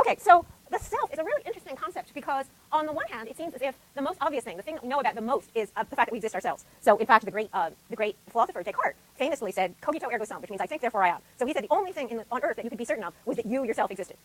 Okay, so the self is a really interesting concept because on the one hand, it seems as if the most obvious thing, the thing that we know about the most, is the fact that we exist ourselves. So in fact, the great philosopher Descartes famously said, cogito ergo sum, which means I think, therefore I am. So he said the only thing on earth that you could be certain of was that you yourself existed.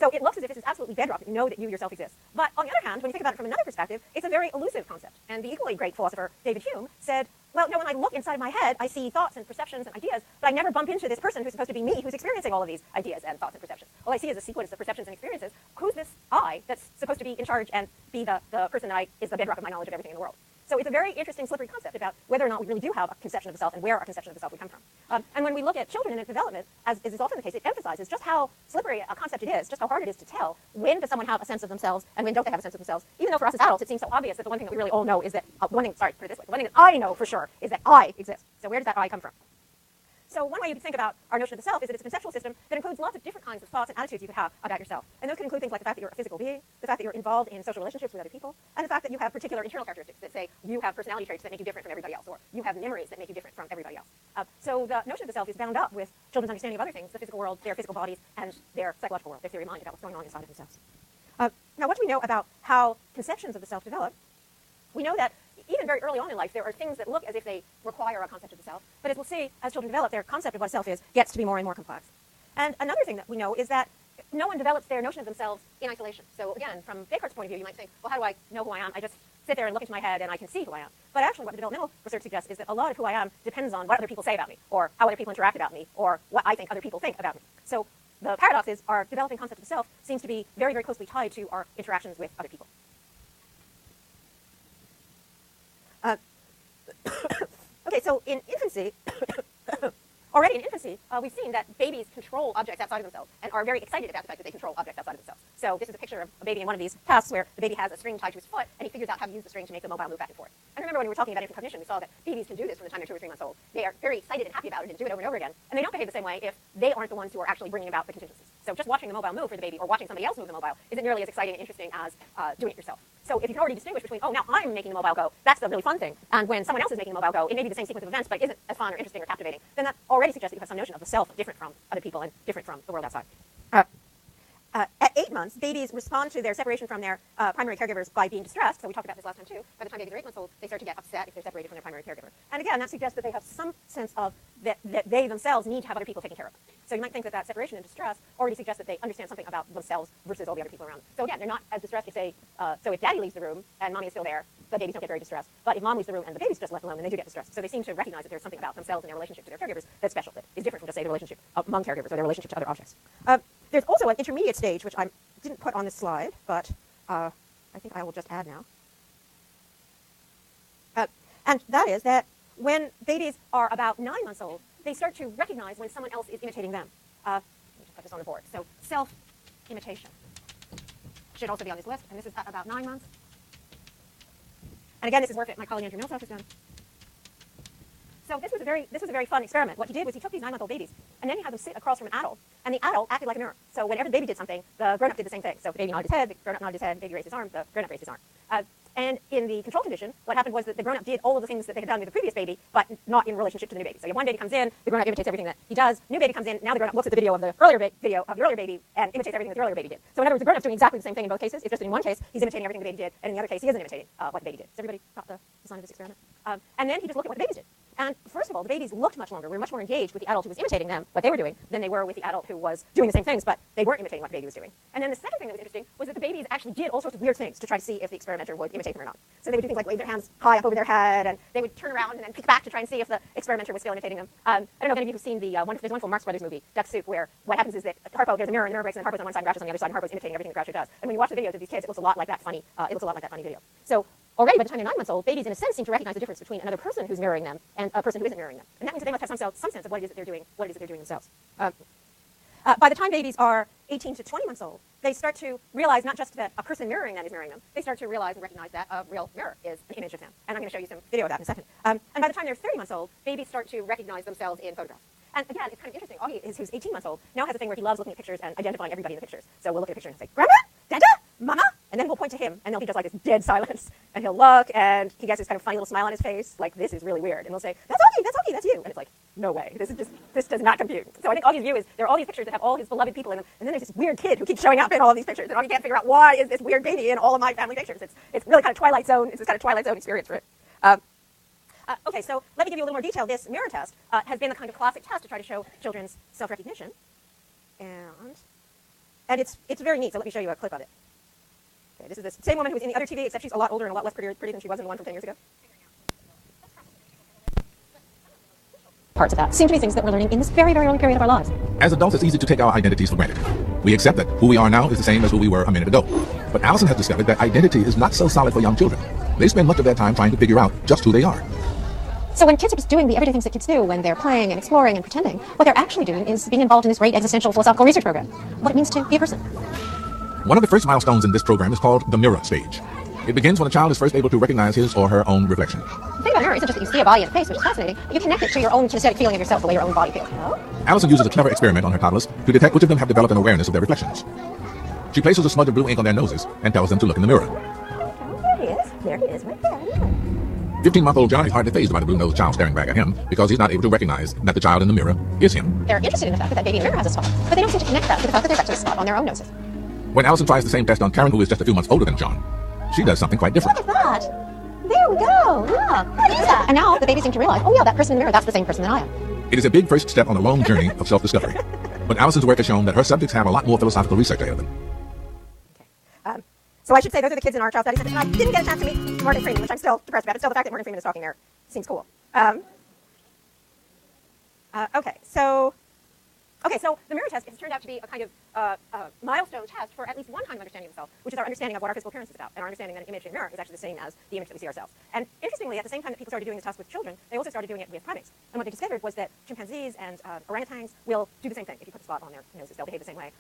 So it looks as if this is absolutely bedrock, that you know that you yourself exist. But on the other hand, when you think about it from another perspective, it's a very elusive concept. And the equally great philosopher David Hume said, well, when I look inside my head, I see thoughts and perceptions and ideas, but I never bump into this person who's supposed to be me, who's experiencing all of these ideas and thoughts and perceptions. All I see is a sequence of perceptions and experiences. Who's this I that's supposed to be in charge and be the person that is the bedrock of my knowledge of everything in the world? So it's a very interesting, slippery concept about whether or not we really do have a conception of the self and where our conception of the self would come from. And when we look at children in their development, as is often the case, it emphasizes just how slippery a concept it is, just how hard it is to tell when does someone have a sense of themselves and when don't they have a sense of themselves. Even though for us as adults it seems so obvious that the one thing that we really all know is that, the one thing that I know for sure is that I exist. So where does that I come from? So one way you could think about our notion of the self is that it's a conceptual system that includes lots of different kinds of thoughts and attitudes you could have about yourself. And those can include things like the fact that you're a physical being, the fact that you're involved in social relationships with other people, and the fact that you have particular internal characteristics that say you have personality traits that make you different from everybody else, or you have memories that make you different from everybody else. So the notion of the self is bound up with children's understanding of other things, the physical world, their physical bodies, and their psychological world, their theory of mind about what's going on inside of themselves. Now, what do we know about how conceptions of the self develop? We know that even very early on in life, there are things that look as if they require a concept of the self. But as we'll see, as children develop, their concept of what a self is gets to be more and more complex. And another thing that we know is that no one develops their notion of themselves in isolation. So again, from Descartes' point of view, you might think, well, how do I know who I am? I just sit there and look into my head and I can see who I am. But actually what the developmental research suggests is that a lot of who I am depends on what other people say about me, or how other people interact about me, or what I think other people think about me. So the paradox is our developing concept of the self seems to be very, very closely tied to our interactions with other people. Okay, so in infancy, already in infancy, we've seen that babies control objects outside of themselves and are very excited about the fact that they control objects outside of themselves. So this is a picture of a baby in one of these tasks where the baby has a string tied to his foot and he figures out how to use the string to make the mobile move back and forth. And remember when we were talking about infant cognition, we saw that babies can do this from the time they're 2 or 3 months old. They are very excited and happy about it and do it over and over again. And they don't behave the same way if they aren't the ones who are actually bringing about the contingencies. So just watching the mobile move for the baby or watching somebody else move the mobile isn't nearly as exciting and interesting as doing it yourself. So if you can already distinguish between, oh, now I'm making the mobile go, that's the really fun thing, and when someone else is making the mobile go, it may be the same sequence of events, but isn't as fun or interesting or captivating, then that already suggests that you have some notion of the self different from other people and different from the world outside. At 8 months, babies respond to their separation from their primary caregivers by being distressed. So we talked about this last time too. By the time babies are 8 months old, they start to get upset if they're separated from their primary caregiver. And again, that suggests that they have some sense of that they themselves need to have other people taking care of them. So you might think that that separation and distress already suggests that they understand something about themselves versus all the other people around them. So again, they're not as distressed if say, so if daddy leaves the room and mommy is still there, the babies don't get very distressed. But if mom leaves the room and the baby's just left alone, then they do get distressed. So they seem to recognize that there's something about themselves and their relationship to their caregivers that's special, that is different from just say the relationship among caregivers or their relationship to other objects. There's also an intermediate stage, which I didn't put on this slide, but I think I will just add now. And that is that when babies are about 9 months old, they start to recognize when someone else is imitating them. Let me just put this on the board. So self-imitation should also be on this list, and this is at about 9 months. And again, this is work that my colleague Andrew Millsap has done. So this was a very fun experiment. What he did was he took these 9-month-old babies, and then he had them sit across from an adult, and the adult acted like a mirror. So whenever the baby did something, the grown-up did the same thing. So if the baby nodded his head, the grown-up nodded his head, the baby raised his arm, the grown-up raised his arm. And in the control condition, what happened was that the grown-up did all of the things that they had done with the previous baby, but not in relationship to the new baby. So you have one baby comes in, the grown-up imitates everything that he does. New baby comes in, now the grown-up looks at the video of the earlier baby and imitates everything that the earlier baby did. So in other words, the grown-up's doing exactly the same thing in both cases. It's just that in one case, he's imitating everything the baby did, and in the other case, he isn't imitating what the baby did. Does everybody got the design of this experiment? And then he just looked at what the babies did. And first of all, the babies looked much longer. We were much more engaged with the adult who was imitating them, what they were doing, than they were with the adult who was doing the same things, but they weren't imitating what the baby was doing. And then the second thing that was interesting was that the babies actually did all sorts of weird things to try to see if the experimenter would imitate them or not. So they would do things like wave their hands high up over their head, and they would turn around and then kick back to try and see if the experimenter was still imitating them. I don't know if any of you have seen the there's a wonderful Marx Brothers movie, Duck Soup, where what happens is that Harpo, there's a mirror, and the mirror breaks, and Harpo's on one side, and Groucho's on the other side, and Harpo's imitating everything that Groucho does. And when you watch the videos of these kids, it looks a lot like that funny video. So already by the time they're 9 months old, babies in a sense seem to recognize the difference between another person who's mirroring them and a person who isn't mirroring them. And that means that they must have some sense of what it is that they're doing, themselves. By the time babies are 18 to 20 months old, they start to realize not just that a person mirroring them is mirroring them, they start to realize and recognize that a real mirror is an image of them. And I'm going to show you some video of that in a second. And by the time they're 30 months old, babies start to recognize themselves in photographs. And again, it's kind of interesting. Augie, who's 18 months old, now has a thing where he loves looking at pictures and identifying everybody in the pictures. So we'll look at a picture and say, Grandma? Dada? Mama? And then we'll point to him, and there'll be just like this dead silence. And he'll look, and he gets this kind of funny little smile on his face, like, this is really weird. And we'll say, that's Augie, that's you. And it's like, no way, this does not compute. So I think Augie's view is there are all these pictures that have all his beloved people in them, and then there's this weird kid who keeps showing up in all of these pictures, and Augie can't figure out why is this weird baby in all of my family pictures. It's really kind of Twilight Zone. It's this kind of Twilight Zone experience for it. Okay, so let me give you a little more detail. This mirror test has been the kind of classic test to try to show children's self-recognition. And it's very neat, so let me show you a clip of it. Okay, this is the same woman who was in the other TV, except she's a lot older and a lot less pretty than she was in the one from 10 years ago. Parts of that seem to be things that we're learning in this very, very early period of our lives. As adults, it's easy to take our identities for granted. We accept that who we are now is the same as who we were a minute ago. But Allison has discovered that identity is not so solid for young children. They spend much of their time trying to figure out just who they are. So when kids are just doing the everyday things that kids do when they're playing and exploring and pretending, what they're actually doing is being involved in this great existential philosophical research program, what it means to be a person. One of the first milestones in this program is called the mirror stage. It begins when a child is first able to recognize his or her own reflection. The thing about a mirror isn't just that you see a body and a face, which is fascinating, but you connect it to your own kinesthetic feeling of yourself, the way your own body feels. Oh? Allison uses a clever experiment on her toddlers to detect which of them have developed an awareness of their reflections. She places a smudge of blue ink on their noses and tells them to look in the mirror. There he is, right there. 15-month-old John is hardly fazed by the blue-nosed child staring back at him because he's not able to recognize that the child in the mirror is him. They're interested in the fact that that baby in the mirror has a spot, but they don't seem to connect that to the fact that there's actually a spot on their own noses. When Allison tries the same test on Karen, who is just a few months older than John, she does something quite different. Look at that. There we go. Look. What is that? And now the baby seems to realize, oh yeah, that person in the mirror, that's the same person that I am. It is a big first step on a long journey of self-discovery. But Allison's work has shown that her subjects have a lot more philosophical research ahead of them. Okay. So I should say those are the kids in our child study center. I didn't get a chance to meet Morgan Freeman, which I'm still depressed about, but still the fact that Morgan Freeman is talking there seems cool. Okay, so the mirror test has turned out to be a kind of milestone test for at least one kind of understanding of the self, which is our understanding of what our physical appearance is about, and our understanding that an image in a mirror is actually the same as the image that we see ourselves. And interestingly, at the same time that people started doing the test with children, they also started doing it with primates. And what they discovered was that chimpanzees and orangutans will do the same thing. If you put a spot on their noses, they'll behave the same way.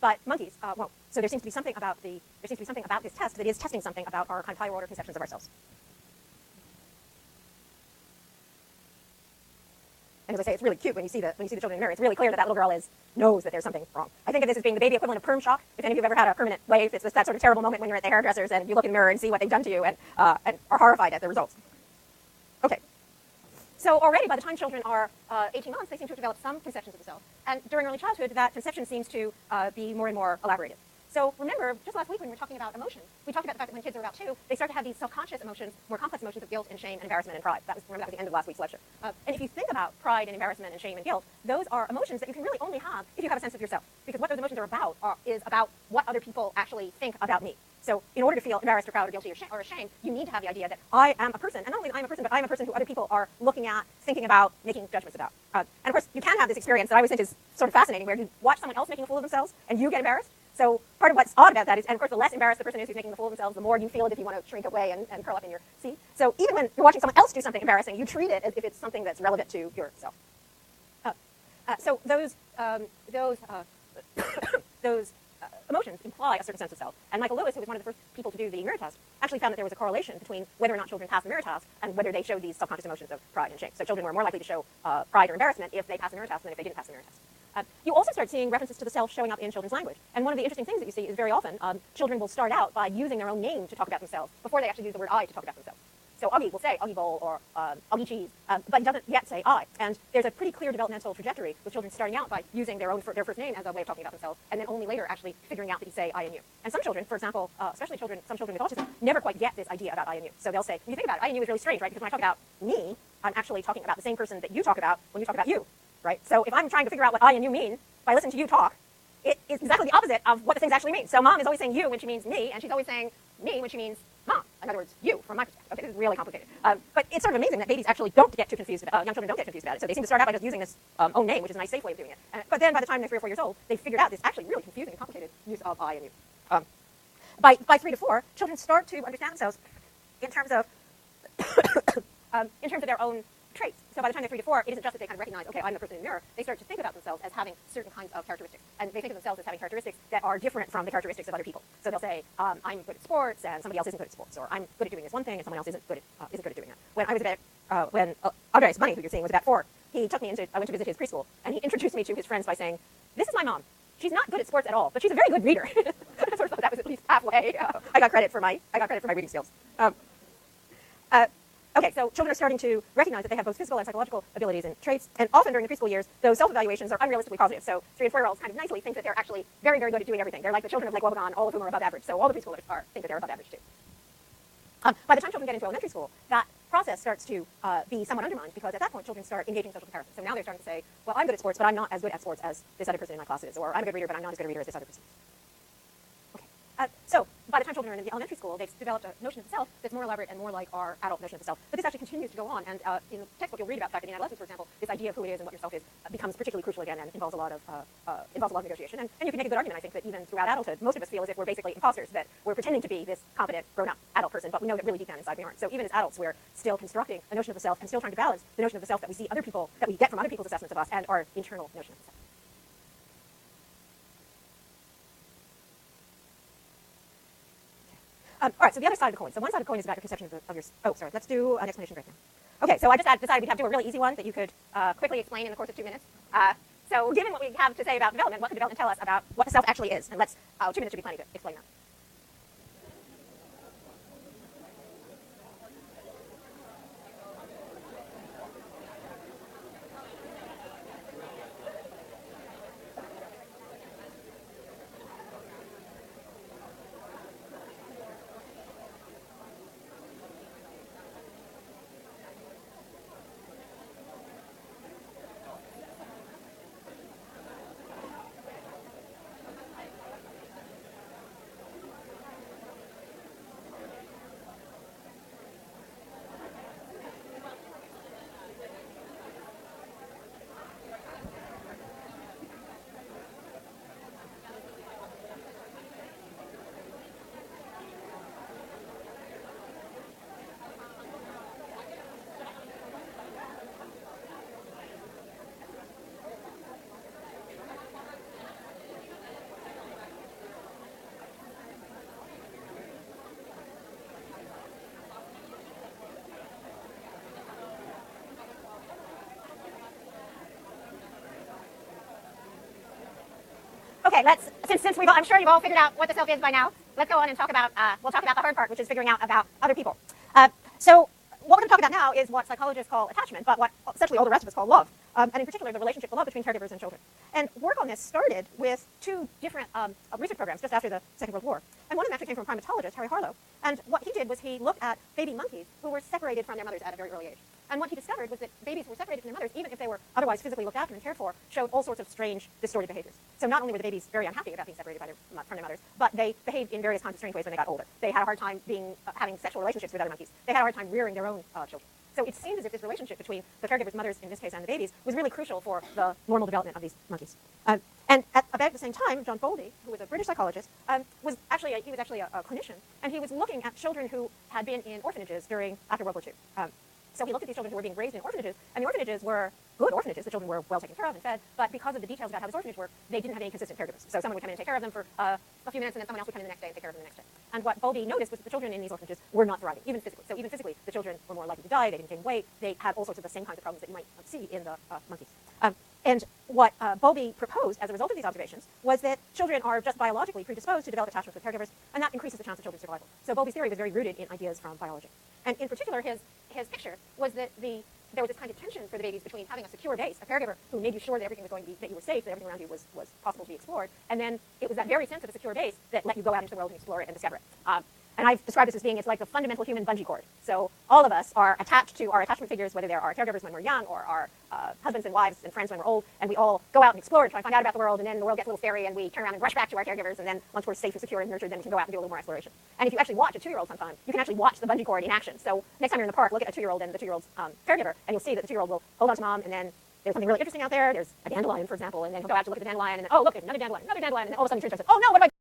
But monkeys won't. So there seems to be something about this test that is testing something about our kind of higher order conceptions of ourselves. And as I say, it's really cute when you see the children in the mirror. It's really clear that that little girl knows that there's something wrong. I think of this as being the baby equivalent of perm shock. If any of you have ever had a permanent wave, it's that sort of terrible moment when you're at the hairdresser's and you look in the mirror and see what they've done to you and are horrified at the results. Okay. So already by the time children are 18 months, they seem to have developed some conceptions of the self. And during early childhood, that conception seems to be more and more elaborated. So remember, just last week when we were talking about emotions, we talked about the fact that when kids are about 2, they start to have these self-conscious emotions, more complex emotions of guilt and shame and embarrassment and pride. Remember, that was the end of last week's lecture. And if you think about pride and embarrassment and shame and guilt, those are emotions that you can really only have if you have a sense of yourself. Because what those emotions are about is about what other people actually think about me. So in order to feel embarrassed or proud or guilty or ashamed, you need to have the idea that I am a person. And not only that I'm a person, but I'm a person who other people are looking at, thinking about, making judgments about. And of course, you can have this experience that I always think is sort of fascinating, where you watch someone else making a fool of themselves and you get embarrassed. So part of what's odd about that is, and of course, the less embarrassed the person is who's making the fool of themselves, the more you feel it if you want to shrink away and curl up in your seat. So even when you're watching someone else do something embarrassing, you treat it as if it's something that's relevant to yourself. So those emotions imply a certain sense of self. And Michael Lewis, who was one of the first people to do the mirror test, actually found that there was a correlation between whether or not children passed the mirror test and whether they showed these self-conscious emotions of pride and shame. So children were more likely to show pride or embarrassment if they passed the mirror test than if they didn't pass the mirror test. You also start seeing references to the self showing up in children's language. And one of the interesting things that you see is very often children will start out by using their own name to talk about themselves before they actually use the word I to talk about themselves. So Augie will say Augie bowl or Augie cheese, but he doesn't yet say I. And there's a pretty clear developmental trajectory with children starting out by using their first name as a way of talking about themselves, and then only later actually figuring out that you say I and you. And some children, for example, especially some children with autism, never quite get this idea about I and you. So they'll say, when you think about it, I and you is really strange, right? Because when I talk about me, I'm actually talking about the same person that you talk about when you talk about you, right? So if I'm trying to figure out what I and you mean by listening to you talk, it is exactly the opposite of what the things actually mean. So mom is always saying you when she means me, and she's always saying me when she means mom. In other words, you, from my perspective. Okay, this is really complicated. But it's sort of amazing that babies actually don't get too confused about young children don't get confused about it. So they seem to start out by just using this own name, which is a nice, safe way of doing it. But then by the time they're 3 or 4 years old, they've figured out this actually really confusing and complicated use of I and you. By 3 to 4, children start to understand themselves in terms of their own traits. So by the time they're 3 to 4, it isn't just that they kind of recognize, okay, I'm the person in the mirror. They start to think about themselves as having certain kinds of characteristics. And they think of themselves as having characteristics that are different from the characteristics of other people. So they'll say, I'm good at sports, and somebody else isn't good at sports. Or I'm good at doing this one thing, and someone else isn't good at doing that. When I was when Andres Money, who you're seeing, was about 4, I went to visit his preschool, and he introduced me to his friends by saying, this is my mom. She's not good at sports at all, but she's a very good reader. I sort of thought that was at least halfway. say I got credit for my reading skills. Okay, so children are starting to recognize that they have both physical and psychological abilities and traits, and often during the preschool years, those self-evaluations are unrealistically positive. So 3- and 4-year-olds kind of nicely think that they're actually very, very good at doing everything. They're like the children of Lake Wobegon, all of whom are above average. So all the preschoolers think that they're above average too. By the time children get into elementary school, that process starts to be somewhat undermined because at that point children start engaging in social comparison. So now they're starting to say, well, I'm good at sports, but I'm not as good at sports as this other person in my class is, or I'm a good reader, but I'm not as good a reader as this other person is. So by the time children are in the elementary school, they've developed a notion of the self that's more elaborate and more like our adult notion of the self. But this actually continues to go on, and in the textbook you'll read about the fact that in adolescence, for example, this idea of who it is and what your self is becomes particularly crucial again and involves a lot of negotiation. And you can make a good argument, I think, that even throughout adulthood, most of us feel as if we're basically imposters, that we're pretending to be this competent, grown-up adult person, but we know that really deep down inside we aren't. So even as adults, we're still constructing a notion of the self and still trying to balance the notion of the self that we see other people, that we get from other people's assessments of us, and our internal notion of the self. All right, so the other side of the coin. So one side of the coin is about your conception of your... Oh, sorry, let's do an explanation breakdown. Okay, so I just decided we'd have to do a really easy one that you could quickly explain in the course of 2 minutes. So given what we have to say about development, what could development tell us about what the self actually is? And let's, 2 minutes should be plenty to explain that. Okay, since I'm sure you've all figured out what the self is by now, let's go on and talk about, we'll talk about the hard part, which is figuring out about other people. So what we're going to talk about now is what psychologists call attachment, but what essentially all the rest of us call love, and in particular the relationship, the love between caregivers and children. And work on this started with 2 different research programs just after the Second World War. And one of them actually came from a primatologist, Harry Harlow. And what he did was he looked at baby monkeys who were separated from their mothers at a very early age. And what he discovered was that babies who were separated from their mothers, even if they were otherwise physically looked after and cared for, showed all sorts of strange, distorted behaviors. So not only were the babies very unhappy about being separated from their mothers, but they behaved in various kinds of strange ways when they got older. They had a hard time having sexual relationships with other monkeys. They had a hard time rearing their own children. So it seemed as if this relationship between the caregivers, mothers in this case, and the babies was really crucial for the normal development of these monkeys. And at about the same time, John Bowlby, who was a British psychologist, was actually a clinician, and he was looking at children who had been in orphanages after World War II. So he looked at these children who were being raised in orphanages, and the orphanages were good orphanages. The children were well taken care of and fed, but because of the details about how this orphanage worked, they didn't have any consistent caregivers. So someone would come in and take care of them for a few minutes, and then someone else would come in the next day and take care of them the next day. And what Bowlby noticed was that the children in these orphanages were not thriving, even physically. So even physically, the children were more likely to die, they didn't gain weight, they had all sorts of the same kinds of problems that you might see in the monkeys. And what Bowlby proposed as a result of these observations was that children are just biologically predisposed to develop attachments with caregivers, and that increases the chance of children's survival. So Bowlby's theory was very rooted in ideas from biology. And in particular, his picture was that there was this kind of tension for the babies between having a secure base, a caregiver who made you sure that everything was going to be, that you were safe, that everything around you was possible to be explored, and then it was that very sense of a secure base that let you go out into the world and explore it and discover it. And I've described this as being, it's like the fundamental human bungee cord. So all of us are attached to our attachment figures, whether they're our caregivers when we're young or our husbands and wives and friends when we're old, and we all go out and explore and try to find out about the world, and then the world gets a little scary, and we turn around and rush back to our caregivers, and then once we're safe and secure and nurtured, then we can go out and do a little more exploration. And if you actually watch a 2-year-old sometime, you can actually watch the bungee cord in action. So next time you're in the park, look at a 2-year-old and the 2-year-old's caregiver, and you'll see that the 2-year-old will hold on to mom, and then there's something really interesting out there. There's a dandelion, for example, and then he'll go out to look at the dandelion, and then, oh, look, there's another dandelion, and then all of a sudden he turns to us, oh, no, what do I